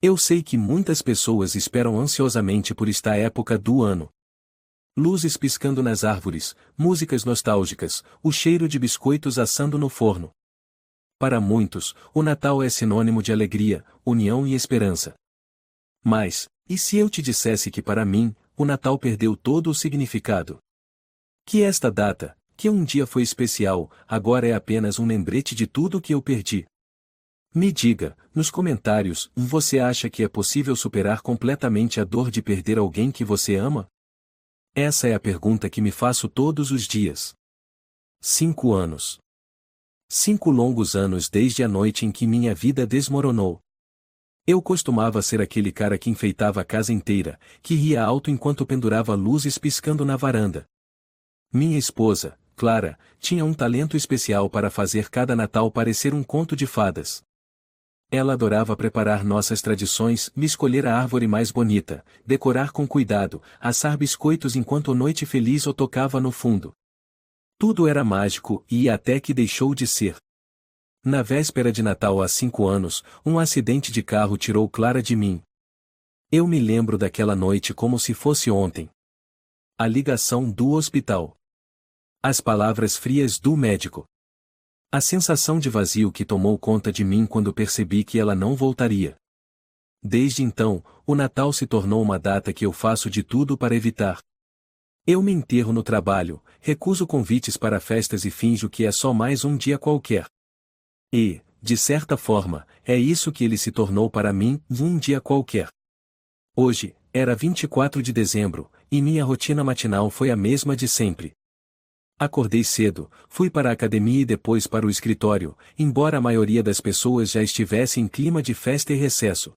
Eu sei que muitas pessoas esperam ansiosamente por esta época do ano. Luzes piscando nas árvores, músicas nostálgicas, o cheiro de biscoitos assando no forno. Para muitos, o Natal é sinônimo de alegria, união e esperança. Mas, e se eu te dissesse que para mim, o Natal perdeu todo o significado? Que esta data, que um dia foi especial, agora é apenas um lembrete de tudo que eu perdi. Me diga, nos comentários, você acha que é possível superar completamente a dor de perder alguém que você ama? Essa é a pergunta que me faço todos os dias. 5 anos. 5 longos anos desde a noite em que minha vida desmoronou. Eu costumava ser aquele cara que enfeitava a casa inteira, que ria alto enquanto pendurava luzes piscando na varanda. Minha esposa, Clara, tinha um talento especial para fazer cada Natal parecer um conto de fadas. Ela adorava preparar nossas tradições, me escolher a árvore mais bonita, decorar com cuidado, assar biscoitos enquanto a noite feliz tocava no fundo. Tudo era mágico e até que deixou de ser. Na véspera de Natal há 5 anos, um acidente de carro tirou Clara de mim. Eu me lembro daquela noite como se fosse ontem. A ligação do hospital. As palavras frias do médico. A sensação de vazio que tomou conta de mim quando percebi que ela não voltaria. Desde então, o Natal se tornou uma data que eu faço de tudo para evitar. Eu me enterro no trabalho, recuso convites para festas e finjo que é só mais um dia qualquer. E, de certa forma, é isso que ele se tornou para mim, um dia qualquer. Hoje, era 24 de dezembro, e minha rotina matinal foi a mesma de sempre. Acordei cedo, fui para a academia e depois para o escritório, embora a maioria das pessoas já estivesse em clima de festa e recesso.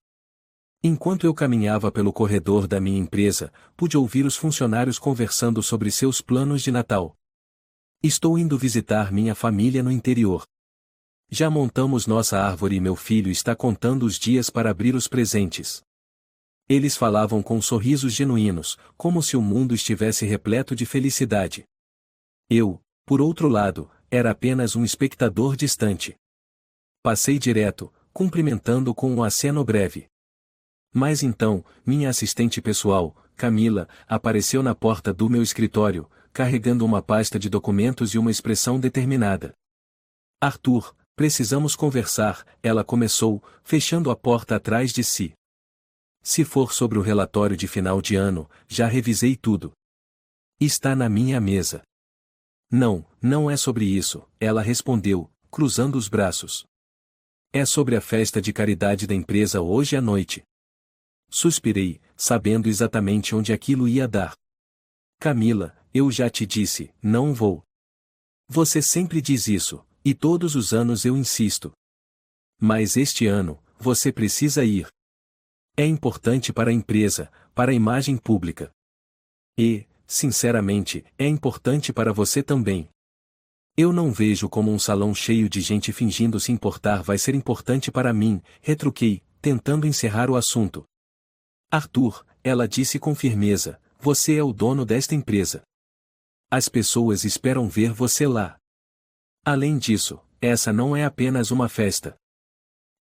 Enquanto eu caminhava pelo corredor da minha empresa, pude ouvir os funcionários conversando sobre seus planos de Natal. Estou indo visitar minha família no interior. Já montamos nossa árvore e meu filho está contando os dias para abrir os presentes. Eles falavam com sorrisos genuínos, como se o mundo estivesse repleto de felicidade. Eu, por outro lado, era apenas um espectador distante. Passei direto, cumprimentando com um aceno breve. Mas então, minha assistente pessoal, Camila, apareceu na porta do meu escritório, carregando uma pasta de documentos e uma expressão determinada. Arthur, precisamos conversar, ela começou, fechando a porta atrás de si. Se for sobre o relatório de final de ano, já revisei tudo. Está na minha mesa. Não, não é sobre isso, ela respondeu, cruzando os braços. É sobre a festa de caridade da empresa hoje à noite. Suspirei, sabendo exatamente onde aquilo ia dar. Camila, eu já te disse, não vou. Você sempre diz isso, e todos os anos eu insisto. Mas este ano, você precisa ir. É importante para a empresa, para a imagem pública. E, sinceramente, é importante para você também. Eu não vejo como um salão cheio de gente fingindo se importar vai ser importante para mim, retruquei, tentando encerrar o assunto. Arthur, ela disse com firmeza, você é o dono desta empresa. As pessoas esperam ver você lá. Além disso, essa não é apenas uma festa.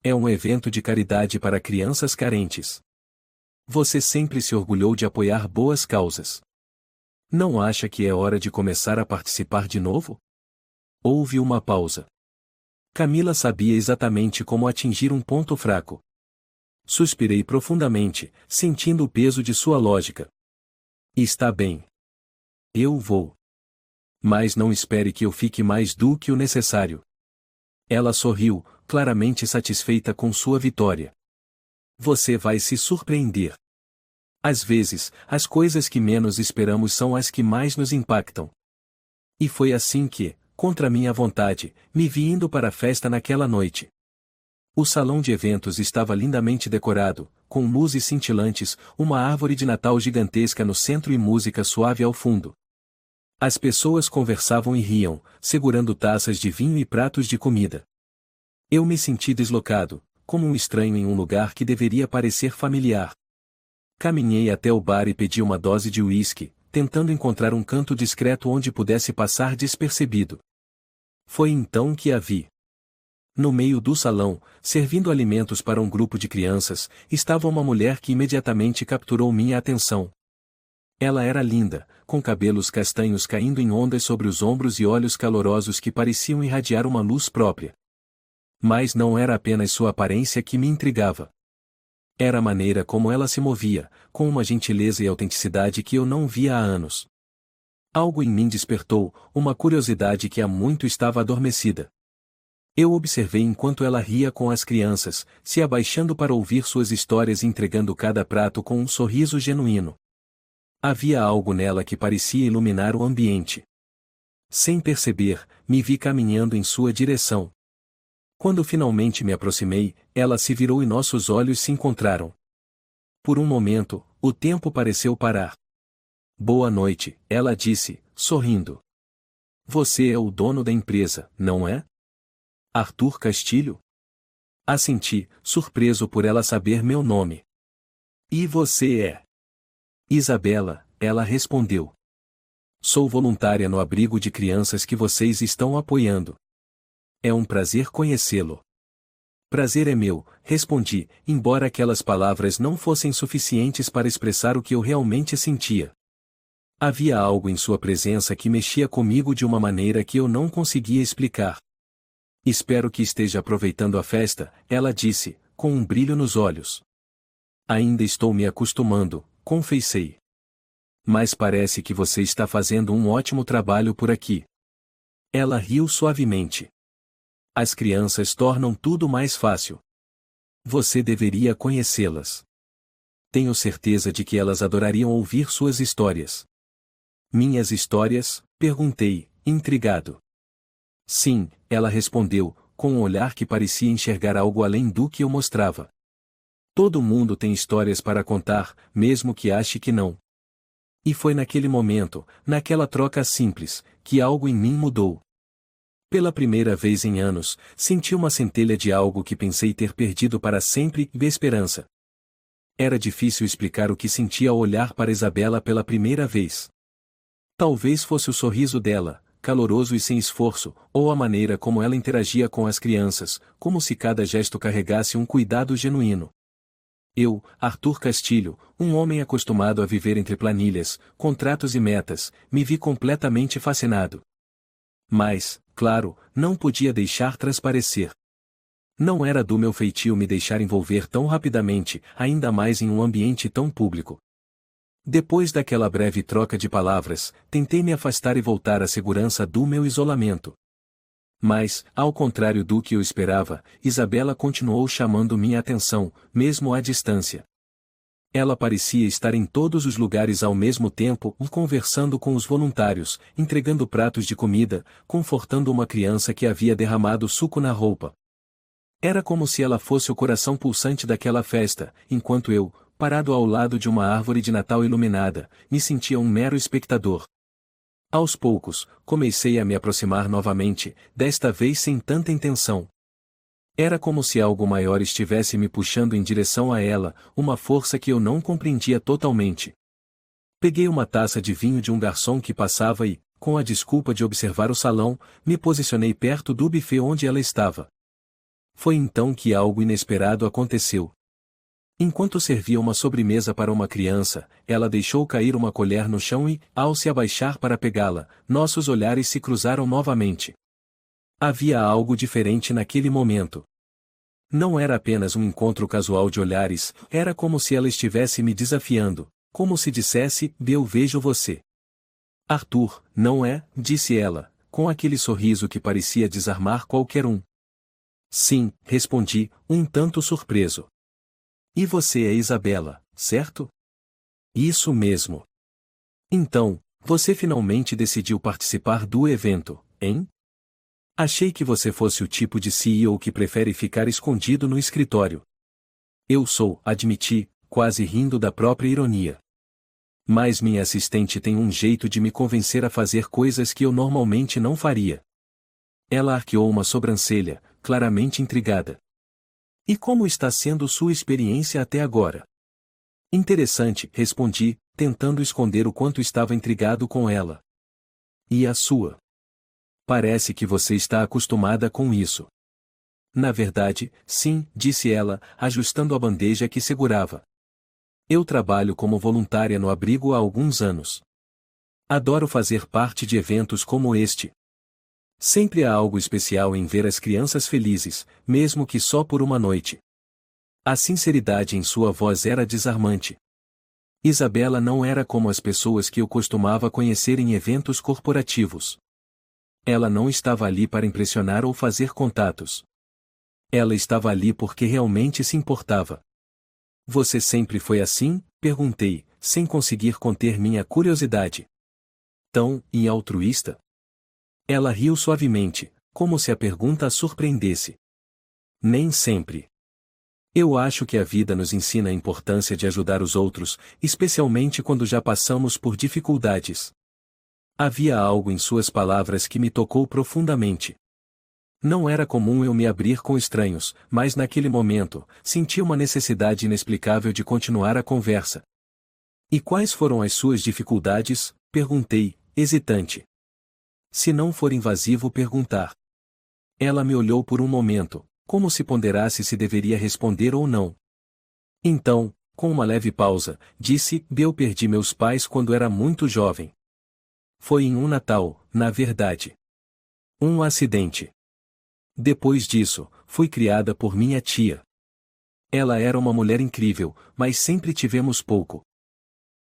É um evento de caridade para crianças carentes. Você sempre se orgulhou de apoiar boas causas. Não acha que é hora de começar a participar de novo? Houve uma pausa. Camila sabia exatamente como atingir um ponto fraco. Suspirei profundamente, sentindo o peso de sua lógica. Está bem. Eu vou. Mas não espere que eu fique mais do que o necessário. Ela sorriu, claramente satisfeita com sua vitória. Você vai se surpreender. Às vezes, as coisas que menos esperamos são as que mais nos impactam. E foi assim que, contra minha vontade, me vi indo para a festa naquela noite. O salão de eventos estava lindamente decorado, com luzes cintilantes, uma árvore de Natal gigantesca no centro e música suave ao fundo. As pessoas conversavam e riam, segurando taças de vinho e pratos de comida. Eu me senti deslocado, como um estranho em um lugar que deveria parecer familiar. Caminhei até o bar e pedi uma dose de uísque, tentando encontrar um canto discreto onde pudesse passar despercebido. Foi então que a vi. No meio do salão, servindo alimentos para um grupo de crianças, estava uma mulher que imediatamente capturou minha atenção. Ela era linda, com cabelos castanhos caindo em ondas sobre os ombros e olhos calorosos que pareciam irradiar uma luz própria. Mas não era apenas sua aparência que me intrigava. Era a maneira como ela se movia, com uma gentileza e autenticidade que eu não via há anos. Algo em mim despertou, uma curiosidade que há muito estava adormecida. Eu observei enquanto ela ria com as crianças, se abaixando para ouvir suas histórias e entregando cada prato com um sorriso genuíno. Havia algo nela que parecia iluminar o ambiente. Sem perceber, me vi caminhando em sua direção. Quando finalmente me aproximei, ela se virou e nossos olhos se encontraram. Por um momento, o tempo pareceu parar. Boa noite, ela disse, sorrindo. Você é o dono da empresa, não é? Arthur Castilho? Assenti, surpreso por ela saber meu nome. E você é? Isabela, ela respondeu. Sou voluntária no abrigo de crianças que vocês estão apoiando. É um prazer conhecê-lo. Prazer é meu, respondi, embora aquelas palavras não fossem suficientes para expressar o que eu realmente sentia. Havia algo em sua presença que mexia comigo de uma maneira que eu não conseguia explicar. Espero que esteja aproveitando a festa, ela disse, com um brilho nos olhos. Ainda estou me acostumando, confessei. Mas parece que você está fazendo um ótimo trabalho por aqui. Ela riu suavemente. As crianças tornam tudo mais fácil. Você deveria conhecê-las. Tenho certeza de que elas adorariam ouvir suas histórias. Minhas histórias? Perguntei, intrigado. Sim, ela respondeu, com um olhar que parecia enxergar algo além do que eu mostrava. Todo mundo tem histórias para contar, mesmo que ache que não. E foi naquele momento, naquela troca simples, que algo em mim mudou. Pela primeira vez em anos, senti uma centelha de algo que pensei ter perdido para sempre, e esperança. Era difícil explicar o que senti ao olhar para Isabela pela primeira vez. Talvez fosse o sorriso dela, caloroso e sem esforço, ou a maneira como ela interagia com as crianças, como se cada gesto carregasse um cuidado genuíno. Eu, Arthur Castilho, um homem acostumado a viver entre planilhas, contratos e metas, me vi completamente fascinado. Mas, claro, não podia deixar transparecer. Não era do meu feitio me deixar envolver tão rapidamente, ainda mais em um ambiente tão público. Depois daquela breve troca de palavras, tentei me afastar e voltar à segurança do meu isolamento. Mas, ao contrário do que eu esperava, Isabela continuou chamando minha atenção, mesmo à distância. Ela parecia estar em todos os lugares ao mesmo tempo, conversando com os voluntários, entregando pratos de comida, confortando uma criança que havia derramado suco na roupa. Era como se ela fosse o coração pulsante daquela festa, enquanto eu, parado ao lado de uma árvore de Natal iluminada, me sentia um mero espectador. Aos poucos, comecei a me aproximar novamente, desta vez sem tanta intenção. Era como se algo maior estivesse me puxando em direção a ela, uma força que eu não compreendia totalmente. Peguei uma taça de vinho de um garçom que passava e, com a desculpa de observar o salão, me posicionei perto do buffet onde ela estava. Foi então que algo inesperado aconteceu. Enquanto servia uma sobremesa para uma criança, ela deixou cair uma colher no chão e, ao se abaixar para pegá-la, nossos olhares se cruzaram novamente. Havia algo diferente naquele momento. Não era apenas um encontro casual de olhares, era como se ela estivesse me desafiando, como se dissesse, eu vejo você. Arthur, não é? Disse ela, com aquele sorriso que parecia desarmar qualquer um. Sim, respondi, um tanto surpreso. E você é Isabela, certo? Isso mesmo. Então, você finalmente decidiu participar do evento, hein? Achei que você fosse o tipo de CEO que prefere ficar escondido no escritório. Eu sou, admiti, quase rindo da própria ironia. Mas minha assistente tem um jeito de me convencer a fazer coisas que eu normalmente não faria. Ela arqueou uma sobrancelha, claramente intrigada. E como está sendo sua experiência até agora? Interessante, respondi, tentando esconder o quanto estava intrigado com ela. E a sua? Parece que você está acostumada com isso. Na verdade, sim, disse ela, ajustando a bandeja que segurava. Eu trabalho como voluntária no abrigo há alguns anos. Adoro fazer parte de eventos como este. Sempre há algo especial em ver as crianças felizes, mesmo que só por uma noite. A sinceridade em sua voz era desarmante. Isabela não era como as pessoas que eu costumava conhecer em eventos corporativos. Ela não estava ali para impressionar ou fazer contatos. Ela estava ali porque realmente se importava. Você sempre foi assim? Perguntei, sem conseguir conter minha curiosidade. Tão altruísta? Ela riu suavemente, como se a pergunta a surpreendesse. Nem sempre. Eu acho que a vida nos ensina a importância de ajudar os outros, especialmente quando já passamos por dificuldades. Havia algo em suas palavras que me tocou profundamente. Não era comum eu me abrir com estranhos, mas naquele momento, senti uma necessidade inexplicável de continuar a conversa. E quais foram as suas dificuldades? Perguntei, hesitante. Se não for invasivo perguntar. Ela me olhou por um momento, como se ponderasse se deveria responder ou não. Então, com uma leve pausa, disse: eu perdi meus pais quando era muito jovem. Foi em um Natal, na verdade. Um acidente. Depois disso, fui criada por minha tia. Ela era uma mulher incrível, mas sempre tivemos pouco.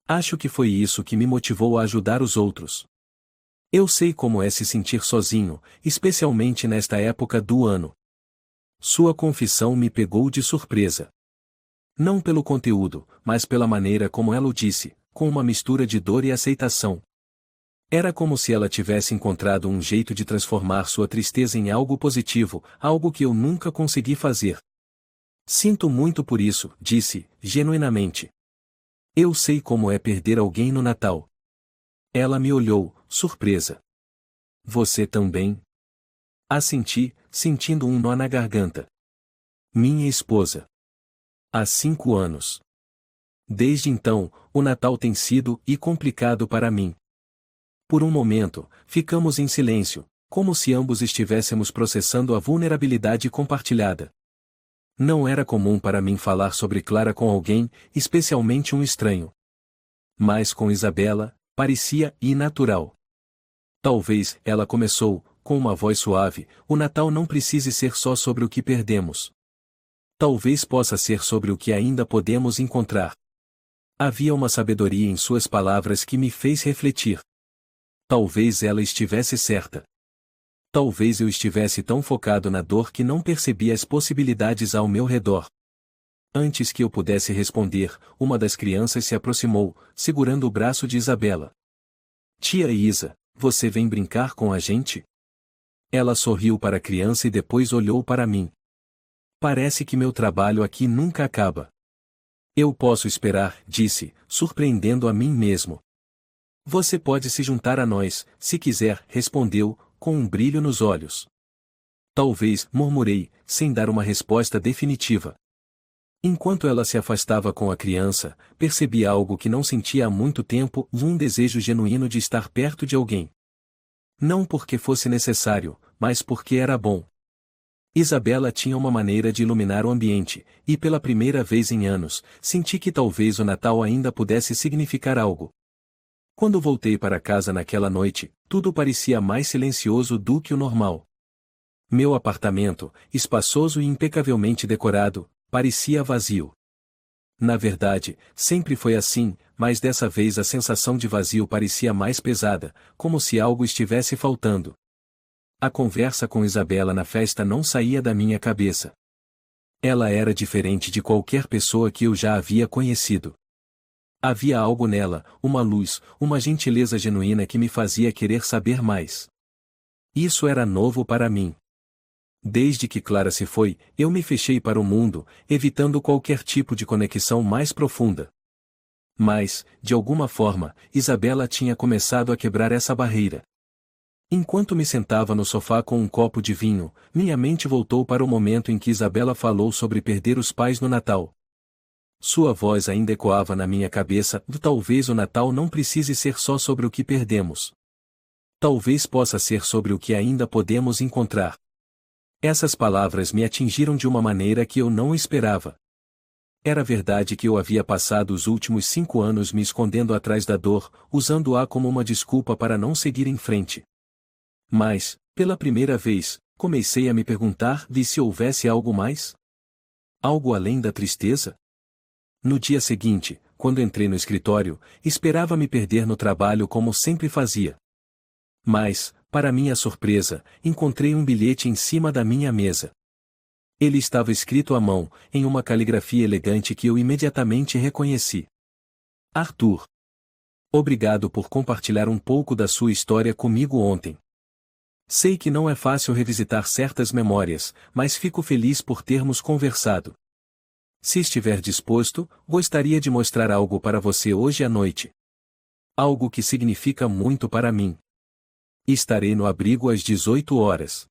Acho que foi isso que me motivou a ajudar os outros. Eu sei como é se sentir sozinho, especialmente nesta época do ano. Sua confissão me pegou de surpresa. Não pelo conteúdo, mas pela maneira como ela o disse, com uma mistura de dor e aceitação. Era como se ela tivesse encontrado um jeito de transformar sua tristeza em algo positivo, algo que eu nunca consegui fazer. Sinto muito por isso, disse, genuinamente. Eu sei como é perder alguém no Natal. Ela me olhou, surpresa. Você também? Assenti, sentindo um nó na garganta. Minha esposa. Há 5 anos. Desde então, o Natal tem sido complicado para mim. Por um momento, ficamos em silêncio, como se ambos estivéssemos processando a vulnerabilidade compartilhada. Não era comum para mim falar sobre Clara com alguém, especialmente um estranho. Mas com Isabela, parecia natural. Talvez, ela começou, com uma voz suave, o Natal não precise ser só sobre o que perdemos. Talvez possa ser sobre o que ainda podemos encontrar. Havia uma sabedoria em suas palavras que me fez refletir. Talvez ela estivesse certa. Talvez eu estivesse tão focado na dor que não percebi as possibilidades ao meu redor. Antes que eu pudesse responder, uma das crianças se aproximou, segurando o braço de Isabela. Tia Isa, você vem brincar com a gente? Ela sorriu para a criança e depois olhou para mim. Parece que meu trabalho aqui nunca acaba. Eu posso esperar, disse, surpreendendo a mim mesmo. Você pode se juntar a nós, se quiser, respondeu, com um brilho nos olhos. Talvez, murmurei, sem dar uma resposta definitiva. Enquanto ela se afastava com a criança, percebi algo que não sentia há muito tempo, um desejo genuíno de estar perto de alguém. Não porque fosse necessário, mas porque era bom. Isabela tinha uma maneira de iluminar o ambiente, e pela primeira vez em anos, senti que talvez o Natal ainda pudesse significar algo. Quando voltei para casa naquela noite, tudo parecia mais silencioso do que o normal. Meu apartamento, espaçoso e impecavelmente decorado, parecia vazio. Na verdade, sempre foi assim, mas dessa vez a sensação de vazio parecia mais pesada, como se algo estivesse faltando. A conversa com Isabela na festa não saía da minha cabeça. Ela era diferente de qualquer pessoa que eu já havia conhecido. Havia algo nela, uma luz, uma gentileza genuína que me fazia querer saber mais. Isso era novo para mim. Desde que Clara se foi, eu me fechei para o mundo, evitando qualquer tipo de conexão mais profunda. Mas, de alguma forma, Isabela tinha começado a quebrar essa barreira. Enquanto me sentava no sofá com um copo de vinho, minha mente voltou para o momento em que Isabela falou sobre perder os pais no Natal. Sua voz ainda ecoava na minha cabeça: talvez o Natal não precise ser só sobre o que perdemos. Talvez possa ser sobre o que ainda podemos encontrar. Essas palavras me atingiram de uma maneira que eu não esperava. Era verdade que eu havia passado os últimos 5 anos me escondendo atrás da dor, usando-a como uma desculpa para não seguir em frente. Mas, pela primeira vez, comecei a me perguntar se houvesse algo mais? Algo além da tristeza? No dia seguinte, quando entrei no escritório, esperava me perder no trabalho como sempre fazia. Mas, para minha surpresa, encontrei um bilhete em cima da minha mesa. Ele estava escrito à mão, em uma caligrafia elegante que eu imediatamente reconheci. Arthur. Obrigado por compartilhar um pouco da sua história comigo ontem. Sei que não é fácil revisitar certas memórias, mas fico feliz por termos conversado. Se estiver disposto, gostaria de mostrar algo para você hoje à noite. Algo que significa muito para mim. Estarei no abrigo às 18 horas.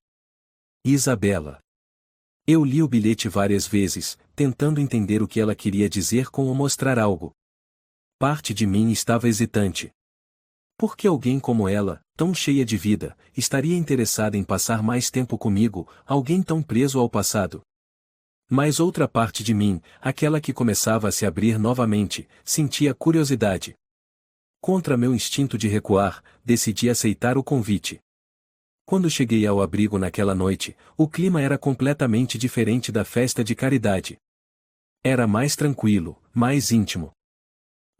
Isabela. Eu li o bilhete várias vezes, tentando entender o que ela queria dizer com o mostrar algo. Parte de mim estava hesitante. Por que alguém como ela, tão cheia de vida, estaria interessada em passar mais tempo comigo, alguém tão preso ao passado? Mas outra parte de mim, aquela que começava a se abrir novamente, sentia curiosidade. Contra meu instinto de recuar, decidi aceitar o convite. Quando cheguei ao abrigo naquela noite, o clima era completamente diferente da festa de caridade. Era mais tranquilo, mais íntimo.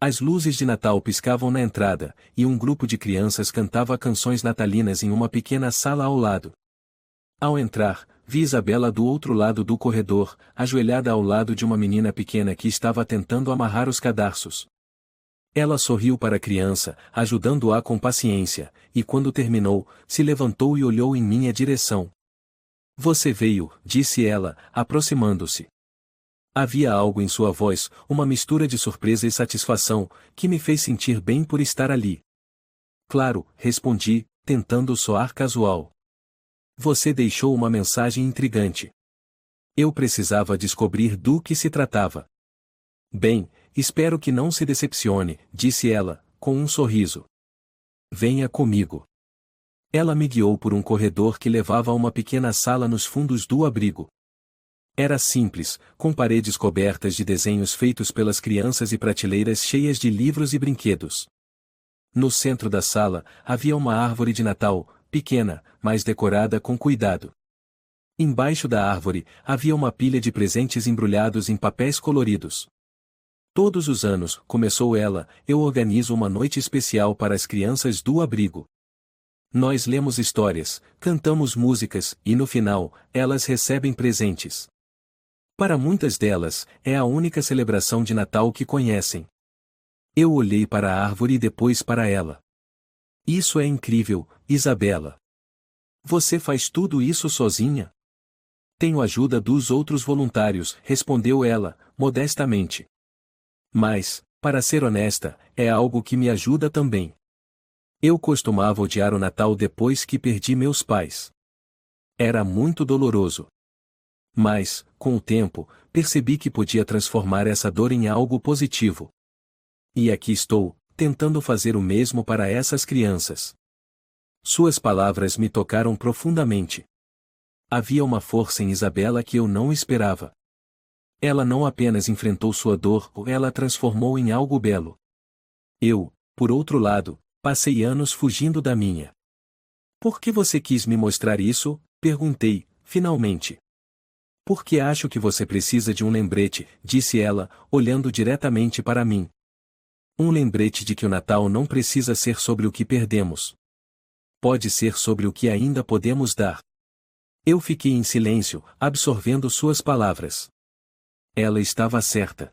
As luzes de Natal piscavam na entrada, e um grupo de crianças cantava canções natalinas em uma pequena sala ao lado. Ao entrar, vi Isabela do outro lado do corredor, ajoelhada ao lado de uma menina pequena que estava tentando amarrar os cadarços. Ela sorriu para a criança, ajudando-a com paciência, e quando terminou, se levantou e olhou em minha direção. Você veio, disse ela, aproximando-se. Havia algo em sua voz, uma mistura de surpresa e satisfação, que me fez sentir bem por estar ali. Claro, respondi, tentando soar casual. Você deixou uma mensagem intrigante. Eu precisava descobrir do que se tratava. Bem, espero que não se decepcione, disse ela, com um sorriso. Venha comigo. Ela me guiou por um corredor que levava a uma pequena sala nos fundos do abrigo. Era simples, com paredes cobertas de desenhos feitos pelas crianças e prateleiras cheias de livros e brinquedos. No centro da sala, havia uma árvore de Natal, pequena, mas decorada com cuidado. Embaixo da árvore, havia uma pilha de presentes embrulhados em papéis coloridos. Todos os anos, começou ela, eu organizo uma noite especial para as crianças do abrigo. Nós lemos histórias, cantamos músicas, e no final, elas recebem presentes. Para muitas delas, é a única celebração de Natal que conhecem. Eu olhei para a árvore e depois para ela. Isso é incrível, Isabela. Você faz tudo isso sozinha? Tenho ajuda dos outros voluntários, respondeu ela, modestamente. Mas, para ser honesta, é algo que me ajuda também. Eu costumava odiar o Natal depois que perdi meus pais. Era muito doloroso. Mas, com o tempo, percebi que podia transformar essa dor em algo positivo. E aqui estou, tentando fazer o mesmo para essas crianças. Suas palavras me tocaram profundamente. Havia uma força em Isabela que eu não esperava. Ela não apenas enfrentou sua dor, ela a transformou em algo belo. Eu, por outro lado, passei anos fugindo da minha. Por que você quis me mostrar isso? Perguntei, finalmente. Porque acho que você precisa de um lembrete, disse ela, olhando diretamente para mim. Um lembrete de que o Natal não precisa ser sobre o que perdemos. Pode ser sobre o que ainda podemos dar. Eu fiquei em silêncio, absorvendo suas palavras. Ela estava certa.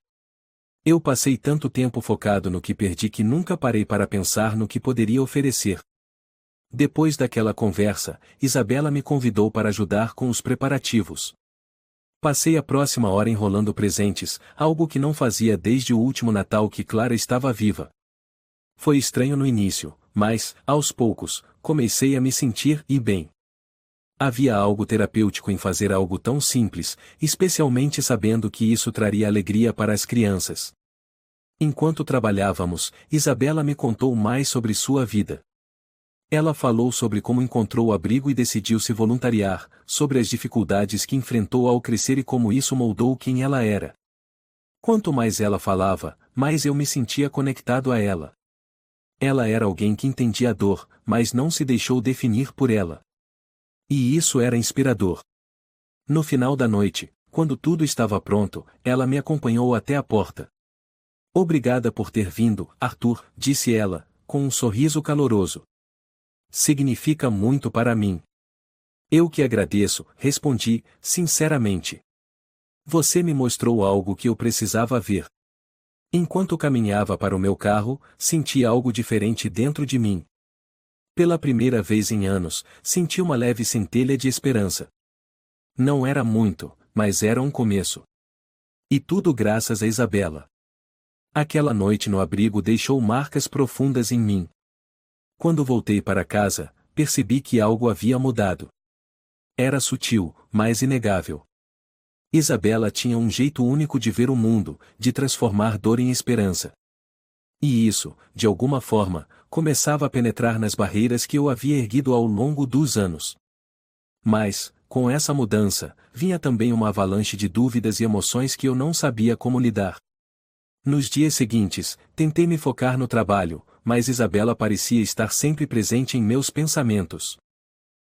Eu passei tanto tempo focado no que perdi que nunca parei para pensar no que poderia oferecer. Depois daquela conversa, Isabela me convidou para ajudar com os preparativos. Passei a próxima hora enrolando presentes, algo que não fazia desde o último Natal que Clara estava viva. Foi estranho no início, mas, aos poucos, comecei a me sentir bem. Havia algo terapêutico em fazer algo tão simples, especialmente sabendo que isso traria alegria para as crianças. Enquanto trabalhávamos, Isabela me contou mais sobre sua vida. Ela falou sobre como encontrou o abrigo e decidiu se voluntariar, sobre as dificuldades que enfrentou ao crescer e como isso moldou quem ela era. Quanto mais ela falava, mais eu me sentia conectado a ela. Ela era alguém que entendia a dor, mas não se deixou definir por ela. E isso era inspirador. No final da noite, quando tudo estava pronto, ela me acompanhou até a porta. Obrigada por ter vindo, Arthur, disse ela, com um sorriso caloroso. Significa muito para mim. Eu que agradeço, respondi, sinceramente. Você me mostrou algo que eu precisava ver. Enquanto caminhava para o meu carro, senti algo diferente dentro de mim. Pela primeira vez em anos, senti uma leve centelha de esperança. Não era muito, mas era um começo. E tudo graças a Isabela. Aquela noite no abrigo deixou marcas profundas em mim. Quando voltei para casa, percebi que algo havia mudado. Era sutil, mas inegável. Isabela tinha um jeito único de ver o mundo, de transformar dor em esperança. E isso, de alguma forma, começava a penetrar nas barreiras que eu havia erguido ao longo dos anos. Mas, com essa mudança, vinha também uma avalanche de dúvidas e emoções que eu não sabia como lidar. Nos dias seguintes, tentei me focar no trabalho, mas Isabela parecia estar sempre presente em meus pensamentos.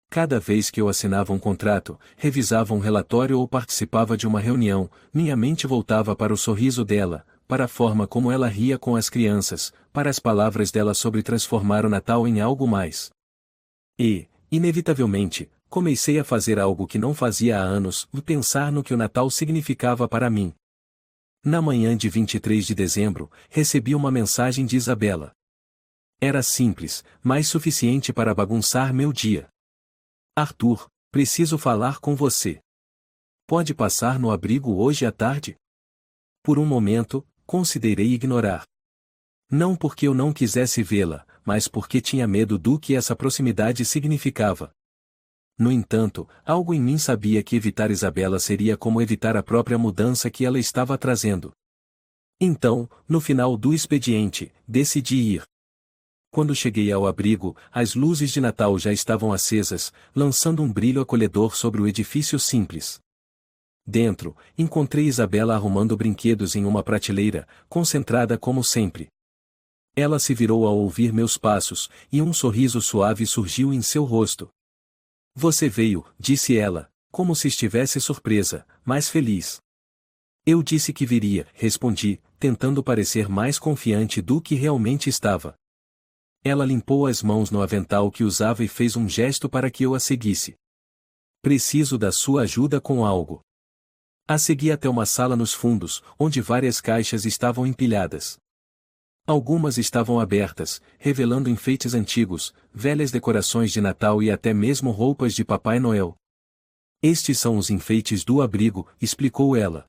Cada vez que eu assinava um contrato, revisava um relatório ou participava de uma reunião, minha mente voltava para o sorriso dela, para a forma como ela ria com as crianças, para as palavras dela sobre transformar o Natal em algo mais. E, inevitavelmente, comecei a fazer algo que não fazia há anos, pensar no que o Natal significava para mim. Na manhã de 23 de dezembro, recebi uma mensagem de Isabela. Era simples, mas suficiente para bagunçar meu dia. Arthur, preciso falar com você. Pode passar no abrigo hoje à tarde? Por um momento, considerei ignorar. Não porque eu não quisesse vê-la, mas porque tinha medo do que essa proximidade significava. No entanto, algo em mim sabia que evitar Isabela seria como evitar a própria mudança que ela estava trazendo. Então, no final do expediente, decidi ir. Quando cheguei ao abrigo, as luzes de Natal já estavam acesas, lançando um brilho acolhedor sobre o edifício simples. Dentro, encontrei Isabela arrumando brinquedos em uma prateleira, concentrada como sempre. Ela se virou ao ouvir meus passos, e um sorriso suave surgiu em seu rosto. Você veio, disse ela, como se estivesse surpresa, mas feliz. Eu disse que viria, respondi, tentando parecer mais confiante do que realmente estava. Ela limpou as mãos no avental que usava e fez um gesto para que eu a seguisse. Preciso da sua ajuda com algo. A segui até uma sala nos fundos, onde várias caixas estavam empilhadas. Algumas estavam abertas, revelando enfeites antigos, velhas decorações de Natal e até mesmo roupas de Papai Noel. Estes são os enfeites do abrigo, explicou ela.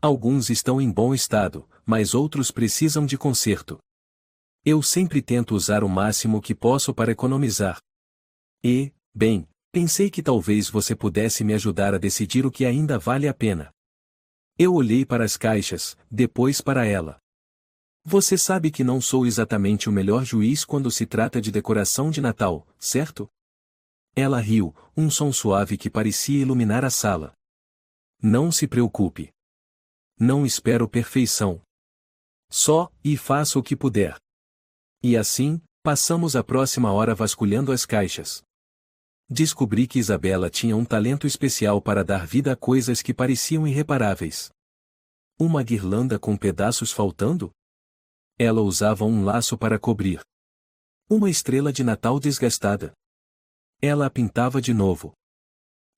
Alguns estão em bom estado, mas outros precisam de conserto. Eu sempre tento usar o máximo que posso para economizar. E, bem, pensei que talvez você pudesse me ajudar a decidir o que ainda vale a pena. Eu olhei para as caixas, depois para ela. Você sabe que não sou exatamente o melhor juiz quando se trata de decoração de Natal, certo? Ela riu, um som suave que parecia iluminar a sala. Não se preocupe. Não espero perfeição. Só, e faço o que puder. E assim, passamos a próxima hora vasculhando as caixas. Descobri que Isabela tinha um talento especial para dar vida a coisas que pareciam irreparáveis. Uma guirlanda com pedaços faltando? Ela usava um laço para cobrir. Uma estrela de Natal desgastada. Ela a pintava de novo.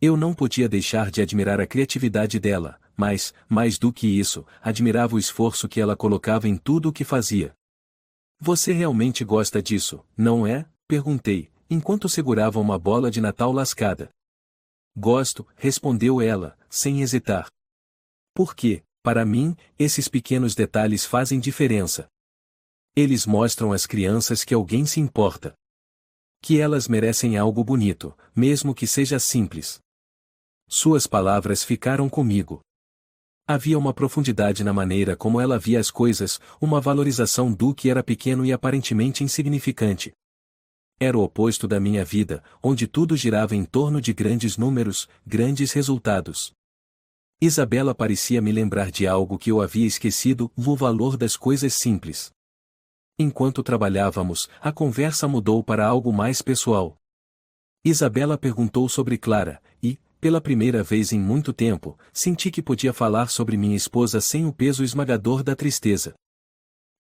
Eu não podia deixar de admirar a criatividade dela, mas, mais do que isso, admirava o esforço que ela colocava em tudo o que fazia. Você realmente gosta disso, não é? Perguntei, enquanto segurava uma bola de Natal lascada. Gosto, respondeu ela, sem hesitar. Porque, para mim, esses pequenos detalhes fazem diferença. Eles mostram às crianças que alguém se importa. Que elas merecem algo bonito, mesmo que seja simples. Suas palavras ficaram comigo. Havia uma profundidade na maneira como ela via as coisas, uma valorização do que era pequeno e aparentemente insignificante. Era o oposto da minha vida, onde tudo girava em torno de grandes números, grandes resultados. Isabela parecia me lembrar de algo que eu havia esquecido, o valor das coisas simples. Enquanto trabalhávamos, a conversa mudou para algo mais pessoal. Isabela perguntou sobre Clara, e, pela primeira vez em muito tempo, senti que podia falar sobre minha esposa sem o peso esmagador da tristeza.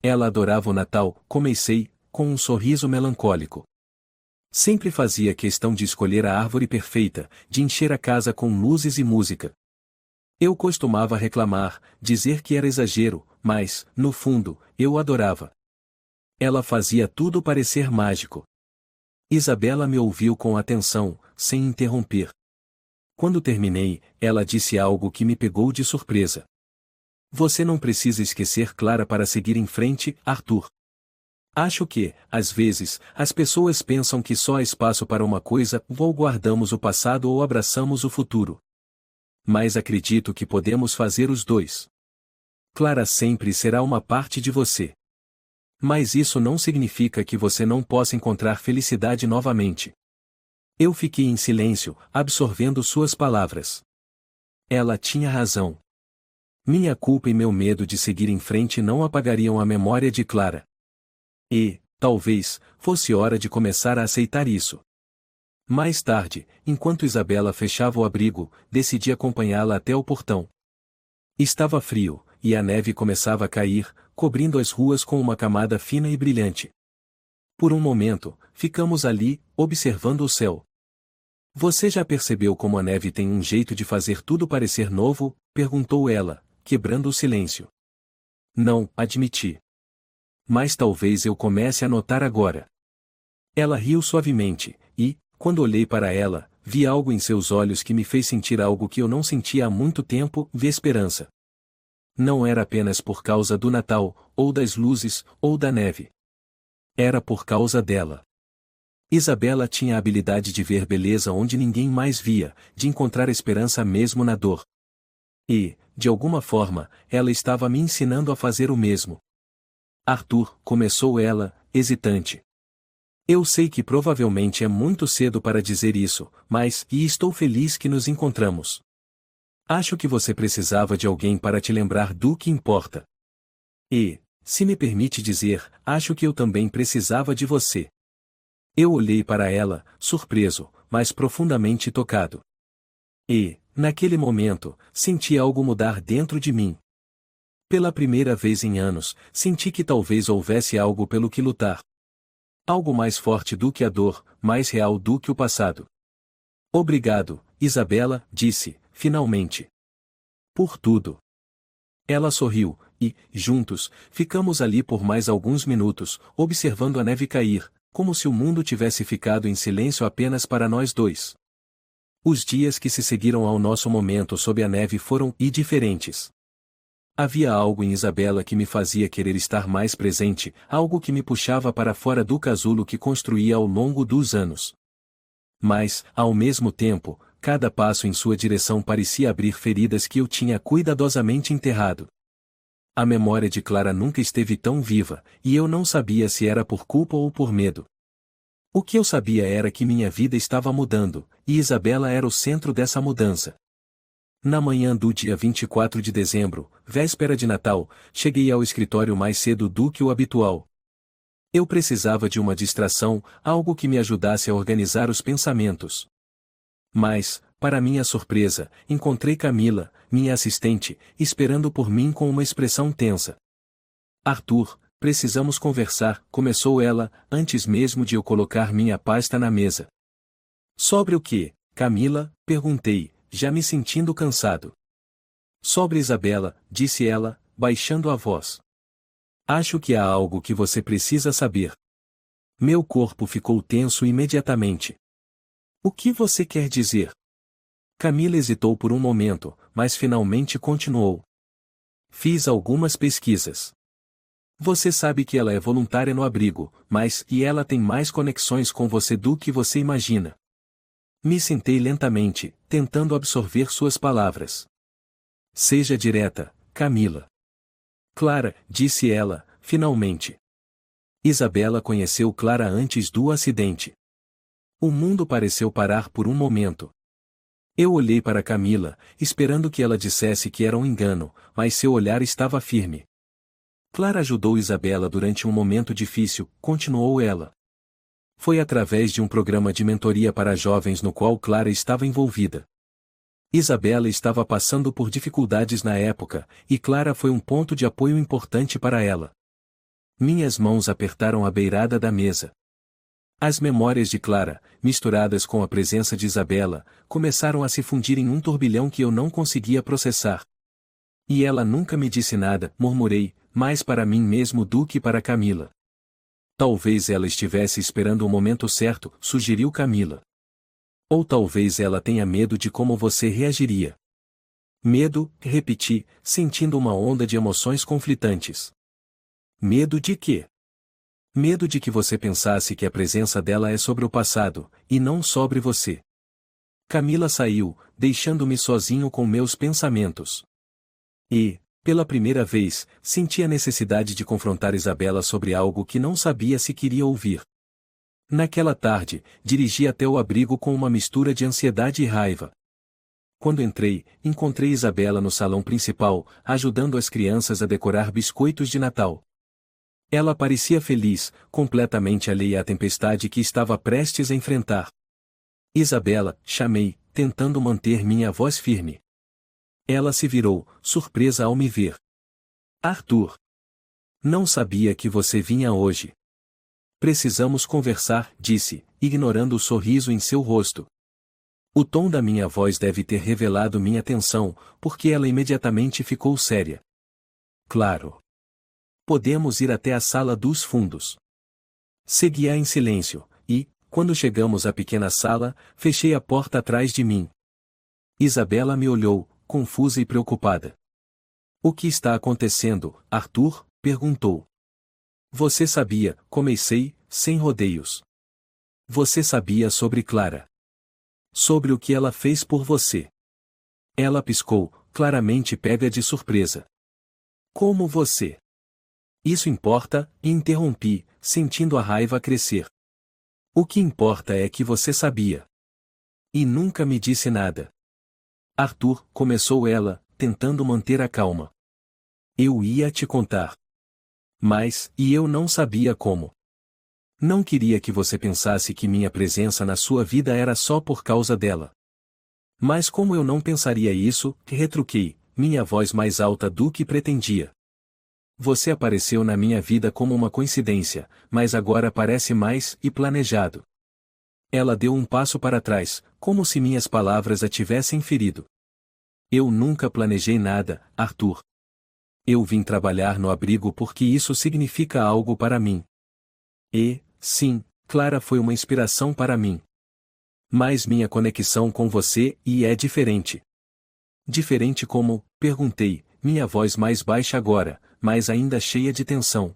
Ela adorava o Natal, comecei, com um sorriso melancólico. Sempre fazia questão de escolher a árvore perfeita, de encher a casa com luzes e música. Eu costumava reclamar, dizer que era exagero, mas, no fundo, eu adorava. Ela fazia tudo parecer mágico. Isabela me ouviu com atenção, sem interromper. Quando terminei, ela disse algo que me pegou de surpresa. Você não precisa esquecer Clara para seguir em frente, Arthur. Acho que, às vezes, as pessoas pensam que só há espaço para uma coisa, ou guardamos o passado ou abraçamos o futuro. Mas acredito que podemos fazer os dois. Clara sempre será uma parte de você. Mas isso não significa que você não possa encontrar felicidade novamente. Eu fiquei em silêncio, absorvendo suas palavras. Ela tinha razão. Minha culpa e meu medo de seguir em frente não apagariam a memória de Clara. E, talvez, fosse hora de começar a aceitar isso. Mais tarde, enquanto Isabela fechava o abrigo, decidi acompanhá-la até o portão. Estava frio, e a neve começava a cair, cobrindo as ruas com uma camada fina e brilhante. Por um momento, ficamos ali, observando o céu. Você já percebeu como a neve tem um jeito de fazer tudo parecer novo? Perguntou ela, quebrando o silêncio. Não, admiti. Mas talvez eu comece a notar agora. Ela riu suavemente, e, quando olhei para ela, vi algo em seus olhos que me fez sentir algo que eu não sentia há muito tempo, vi esperança. Não era apenas por causa do Natal, ou das luzes, ou da neve. Era por causa dela. Isabela tinha a habilidade de ver beleza onde ninguém mais via, de encontrar esperança mesmo na dor. E, de alguma forma, ela estava me ensinando a fazer o mesmo. Arthur, começou ela, hesitante. Eu sei que provavelmente é muito cedo para dizer isso, mas, e estou feliz que nos encontramos. Acho que você precisava de alguém para te lembrar do que importa. E, se me permite dizer, acho que eu também precisava de você. Eu olhei para ela, surpreso, mas profundamente tocado. E, naquele momento, senti algo mudar dentro de mim. Pela primeira vez em anos, senti que talvez houvesse algo pelo que lutar. Algo mais forte do que a dor, mais real do que o passado. Obrigado, Isabela, disse, finalmente. Por tudo. Ela sorriu, e, juntos, ficamos ali por mais alguns minutos, observando a neve cair, como se o mundo tivesse ficado em silêncio apenas para nós dois. Os dias que se seguiram ao nosso momento sob a neve foram diferentes. Havia algo em Isabela que me fazia querer estar mais presente, algo que me puxava para fora do casulo que construía ao longo dos anos. Mas, ao mesmo tempo, cada passo em sua direção parecia abrir feridas que eu tinha cuidadosamente enterrado. A memória de Clara nunca esteve tão viva, e eu não sabia se era por culpa ou por medo. O que eu sabia era que minha vida estava mudando, e Isabela era o centro dessa mudança. Na manhã do dia 24 de dezembro, véspera de Natal, cheguei ao escritório mais cedo do que o habitual. Eu precisava de uma distração, algo que me ajudasse a organizar os pensamentos. Mas, para minha surpresa, encontrei Camila, minha assistente, esperando por mim com uma expressão tensa. Arthur, precisamos conversar, começou ela, antes mesmo de eu colocar minha pasta na mesa. Sobre o que, Camila? Perguntei, já me sentindo cansado. Sobre Isabela, disse ela, baixando a voz. Acho que há algo que você precisa saber. Meu corpo ficou tenso imediatamente. O que você quer dizer? Camila hesitou por um momento, mas finalmente continuou. Fiz algumas pesquisas. Você sabe que ela é voluntária no abrigo, mas e ela tem mais conexões com você do que você imagina. Me sentei lentamente, tentando absorver suas palavras. Seja direta, Camila. Clara, disse ela, finalmente. Isabela conheceu Clara antes do acidente. O mundo pareceu parar por um momento. Eu olhei para Camila, esperando que ela dissesse que era um engano, mas seu olhar estava firme. Clara ajudou Isabela durante um momento difícil, continuou ela. Foi através de um programa de mentoria para jovens no qual Clara estava envolvida. Isabela estava passando por dificuldades na época, e Clara foi um ponto de apoio importante para ela. Minhas mãos apertaram a beirada da mesa. As memórias de Clara, misturadas com a presença de Isabela, começaram a se fundir em um turbilhão que eu não conseguia processar. E ela nunca me disse nada, murmurei, mais para mim mesmo do que para Camila. Talvez ela estivesse esperando o momento certo, sugeriu Camila. Ou talvez ela tenha medo de como você reagiria. Medo, repeti, sentindo uma onda de emoções conflitantes. Medo de quê? Medo de que você pensasse que a presença dela é sobre o passado, e não sobre você. Camila saiu, deixando-me sozinho com meus pensamentos. E, pela primeira vez, senti a necessidade de confrontar Isabela sobre algo que não sabia se queria ouvir. Naquela tarde, dirigi até o abrigo com uma mistura de ansiedade e raiva. Quando entrei, encontrei Isabela no salão principal, ajudando as crianças a decorar biscoitos de Natal. Ela parecia feliz, completamente alheia à tempestade que estava prestes a enfrentar. Isabela, chamei, tentando manter minha voz firme. Ela se virou, surpresa ao me ver. Arthur! Não sabia que você vinha hoje. Precisamos conversar, disse, ignorando o sorriso em seu rosto. O tom da minha voz deve ter revelado minha tensão, porque ela imediatamente ficou séria. Claro. Podemos ir até a sala dos fundos. Segui-a em silêncio, e, quando chegamos à pequena sala, fechei a porta atrás de mim. Isabela me olhou, confusa e preocupada. O que está acontecendo, Arthur? Perguntou. Você sabia, comecei, sem rodeios. Você sabia sobre Clara. Sobre o que ela fez por você. Ela piscou, claramente pega de surpresa. Como você? Isso importa, e interrompi, sentindo a raiva crescer. O que importa é que você sabia. E nunca me disse nada. Arthur, começou ela, tentando manter a calma. Eu ia te contar. Mas, e eu não sabia como. Não queria que você pensasse que minha presença na sua vida era só por causa dela. Mas como eu não pensaria isso, retruquei, minha voz mais alta do que pretendia. Você apareceu na minha vida como uma coincidência, mas agora parece mais e planejado. Ela deu um passo para trás, como se minhas palavras a tivessem ferido. Eu nunca planejei nada, Arthur. Eu vim trabalhar no abrigo porque isso significa algo para mim. E, sim, Clara foi uma inspiração para mim. Mas minha conexão com você é diferente. Diferente como? Perguntei, minha voz mais baixa agora, mas ainda cheia de tensão.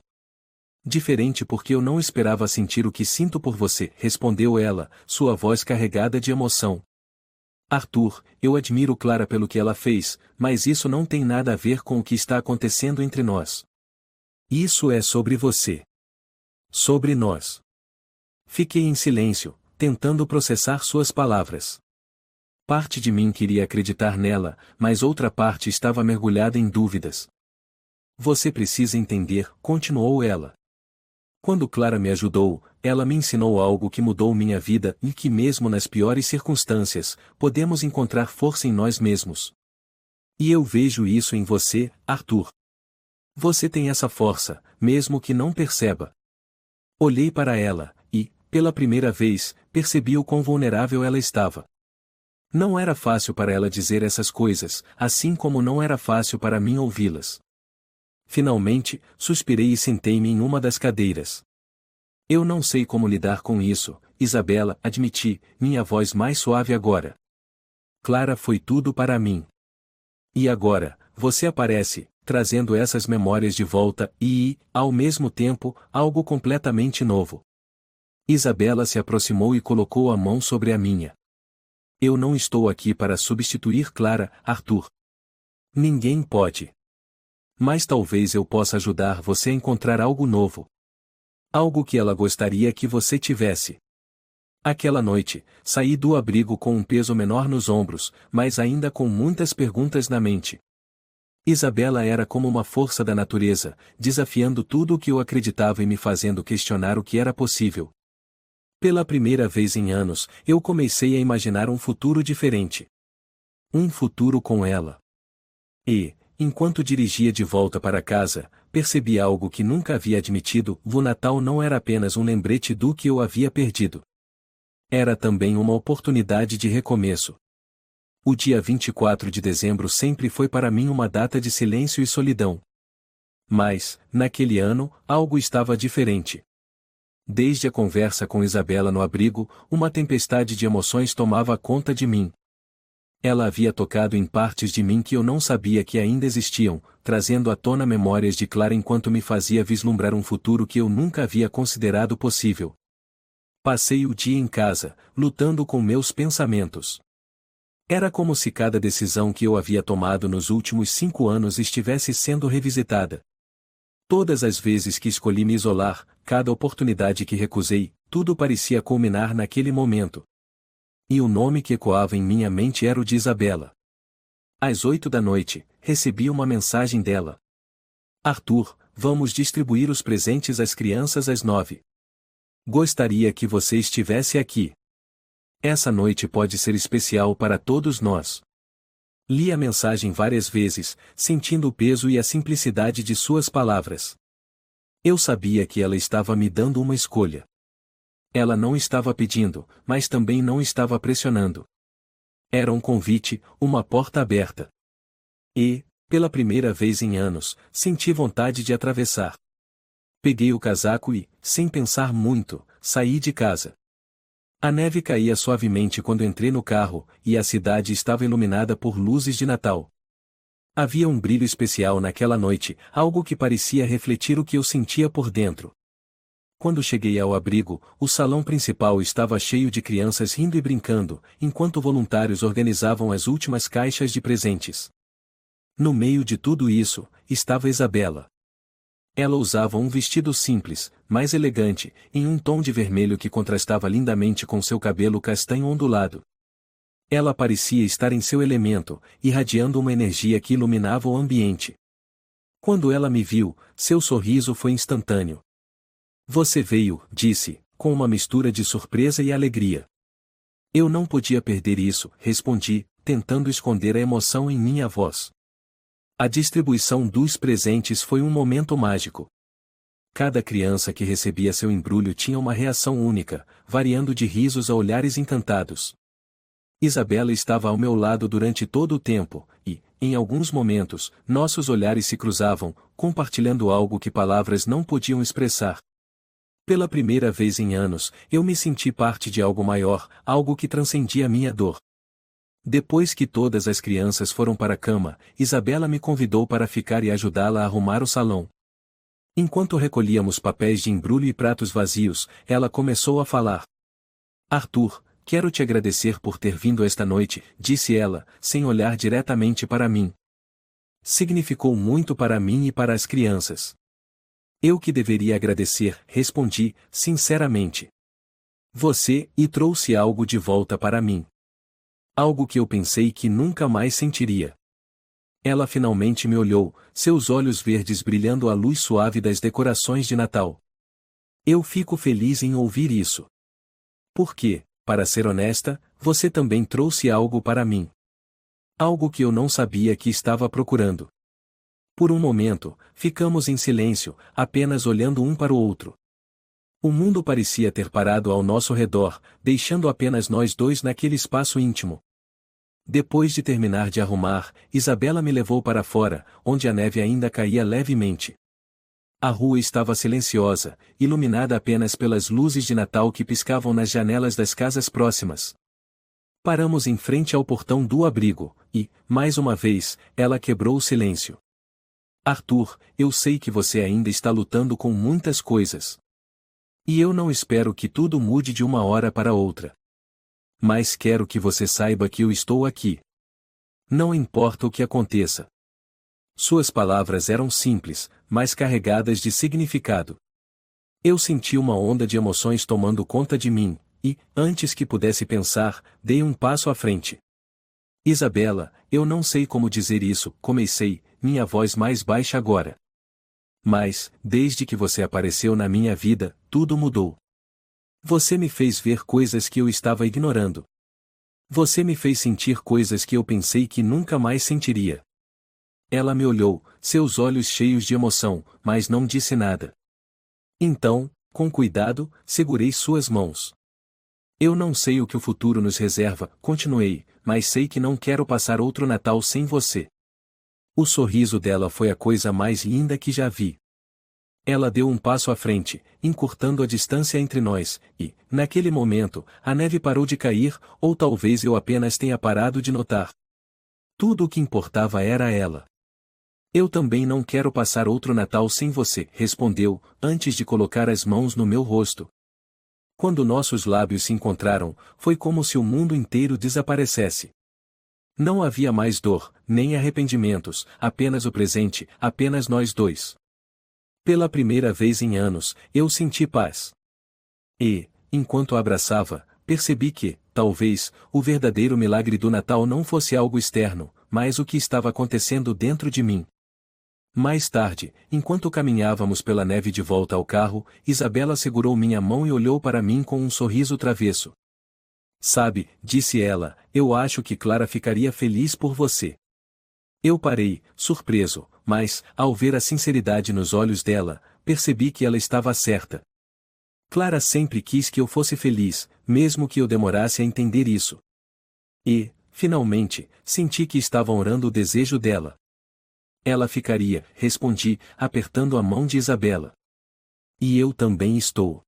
Diferente porque eu não esperava sentir o que sinto por você, respondeu ela, sua voz carregada de emoção. Arthur, eu admiro Clara pelo que ela fez, mas isso não tem nada a ver com o que está acontecendo entre nós. Isso é sobre você. Sobre nós. Fiquei em silêncio, tentando processar suas palavras. Parte de mim queria acreditar nela, mas outra parte estava mergulhada em dúvidas. Você precisa entender, continuou ela. Quando Clara me ajudou, ela me ensinou algo que mudou minha vida e que mesmo nas piores circunstâncias, podemos encontrar força em nós mesmos. E eu vejo isso em você, Arthur. Você tem essa força, mesmo que não perceba. Olhei para ela, e, pela primeira vez, percebi o quão vulnerável ela estava. Não era fácil para ela dizer essas coisas, assim como não era fácil para mim ouvi-las. Finalmente, suspirei e sentei-me em uma das cadeiras. Eu não sei como lidar com isso, Isabela, admiti, minha voz mais suave agora. Clara foi tudo para mim. E agora, você aparece, trazendo essas memórias de volta e, ao mesmo tempo, algo completamente novo. Isabela se aproximou e colocou a mão sobre a minha. Eu não estou aqui para substituir Clara, Arthur. Ninguém pode. Mas talvez eu possa ajudar você a encontrar algo novo. Algo que ela gostaria que você tivesse. Aquela noite, saí do abrigo com um peso menor nos ombros, mas ainda com muitas perguntas na mente. Isabela era como uma força da natureza, desafiando tudo o que eu acreditava e me fazendo questionar o que era possível. Pela primeira vez em anos, eu comecei a imaginar um futuro diferente. Um futuro com ela. E, enquanto dirigia de volta para casa, percebi algo que nunca havia admitido: o Natal não era apenas um lembrete do que eu havia perdido. Era também uma oportunidade de recomeço. O dia 24 de dezembro sempre foi para mim uma data de silêncio e solidão. Mas, naquele ano, algo estava diferente. Desde a conversa com Isabela no abrigo, uma tempestade de emoções tomava conta de mim. Ela havia tocado em partes de mim que eu não sabia que ainda existiam, trazendo à tona memórias de Clara enquanto me fazia vislumbrar um futuro que eu nunca havia considerado possível. Passei o dia em casa, lutando com meus pensamentos. Era como se cada decisão que eu havia tomado nos últimos 5 anos estivesse sendo revisitada. Todas as vezes que escolhi me isolar, cada oportunidade que recusei, tudo parecia culminar naquele momento. E o nome que ecoava em minha mente era o de Isabela. Às 8 da noite, recebi uma mensagem dela. Arthur, vamos distribuir os presentes às crianças às 9. Gostaria que você estivesse aqui. Essa noite pode ser especial para todos nós. Li a mensagem várias vezes, sentindo o peso e a simplicidade de suas palavras. Eu sabia que ela estava me dando uma escolha. Ela não estava pedindo, mas também não estava pressionando. Era um convite, uma porta aberta. E, pela primeira vez em anos, senti vontade de atravessar. Peguei o casaco e, sem pensar muito, saí de casa. A neve caía suavemente quando entrei no carro, e a cidade estava iluminada por luzes de Natal. Havia um brilho especial naquela noite, algo que parecia refletir o que eu sentia por dentro. Quando cheguei ao abrigo, o salão principal estava cheio de crianças rindo e brincando, enquanto voluntários organizavam as últimas caixas de presentes. No meio de tudo isso, estava Isabela. Ela usava um vestido simples, mas elegante, em um tom de vermelho que contrastava lindamente com seu cabelo castanho ondulado. Ela parecia estar em seu elemento, irradiando uma energia que iluminava o ambiente. Quando ela me viu, seu sorriso foi instantâneo. Você veio, disse, com uma mistura de surpresa e alegria. Eu não podia perder isso, respondi, tentando esconder a emoção em minha voz. A distribuição dos presentes foi um momento mágico. Cada criança que recebia seu embrulho tinha uma reação única, variando de risos a olhares encantados. Isabela estava ao meu lado durante todo o tempo, e, em alguns momentos, nossos olhares se cruzavam, compartilhando algo que palavras não podiam expressar. Pela primeira vez em anos, eu me senti parte de algo maior, algo que transcendia minha dor. Depois que todas as crianças foram para a cama, Isabela me convidou para ficar e ajudá-la a arrumar o salão. Enquanto recolhíamos papéis de embrulho e pratos vazios, ela começou a falar. Arthur, quero te agradecer por ter vindo esta noite, disse ela, sem olhar diretamente para mim. Significou muito para mim e para as crianças. Eu que deveria agradecer, respondi, sinceramente. Você trouxe algo de volta para mim. Algo que eu pensei que nunca mais sentiria. Ela finalmente me olhou, seus olhos verdes brilhando à luz suave das decorações de Natal. Eu fico feliz em ouvir isso. Porque, para ser honesta, você também trouxe algo para mim. Algo que eu não sabia que estava procurando. Por um momento, ficamos em silêncio, apenas olhando um para o outro. O mundo parecia ter parado ao nosso redor, deixando apenas nós dois naquele espaço íntimo. Depois de terminar de arrumar, Isabela me levou para fora, onde a neve ainda caía levemente. A rua estava silenciosa, iluminada apenas pelas luzes de Natal que piscavam nas janelas das casas próximas. Paramos em frente ao portão do abrigo, e, mais uma vez, ela quebrou o silêncio. Arthur, eu sei que você ainda está lutando com muitas coisas. E eu não espero que tudo mude de uma hora para outra. Mas quero que você saiba que eu estou aqui. Não importa o que aconteça. Suas palavras eram simples, mas carregadas de significado. Eu senti uma onda de emoções tomando conta de mim, e, antes que pudesse pensar, dei um passo à frente. Isabela, eu não sei como dizer isso, comecei, minha voz mais baixa agora. Mas, desde que você apareceu na minha vida, tudo mudou. Você me fez ver coisas que eu estava ignorando. Você me fez sentir coisas que eu pensei que nunca mais sentiria. Ela me olhou, seus olhos cheios de emoção, mas não disse nada. Então, com cuidado, segurei suas mãos. Eu não sei o que o futuro nos reserva, continuei, mas sei que não quero passar outro Natal sem você. O sorriso dela foi a coisa mais linda que já vi. Ela deu um passo à frente, encurtando a distância entre nós, e, naquele momento, a neve parou de cair, ou talvez eu apenas tenha parado de notar. Tudo o que importava era ela. Eu também não quero passar outro Natal sem você, respondeu, antes de colocar as mãos no meu rosto. Quando nossos lábios se encontraram, foi como se o mundo inteiro desaparecesse. Não havia mais dor, nem arrependimentos, apenas o presente, apenas nós dois. Pela primeira vez em anos, eu senti paz. E, enquanto a abraçava, percebi que, talvez, o verdadeiro milagre do Natal não fosse algo externo, mas o que estava acontecendo dentro de mim. Mais tarde, enquanto caminhávamos pela neve de volta ao carro, Isabela segurou minha mão e olhou para mim com um sorriso travesso. Sabe, disse ela, eu acho que Clara ficaria feliz por você. Eu parei, surpreso, mas, ao ver a sinceridade nos olhos dela, percebi que ela estava certa. Clara sempre quis que eu fosse feliz, mesmo que eu demorasse a entender isso. E, finalmente, senti que estava honrando o desejo dela. Ela ficaria, respondi, apertando a mão de Isabela. E eu também estou.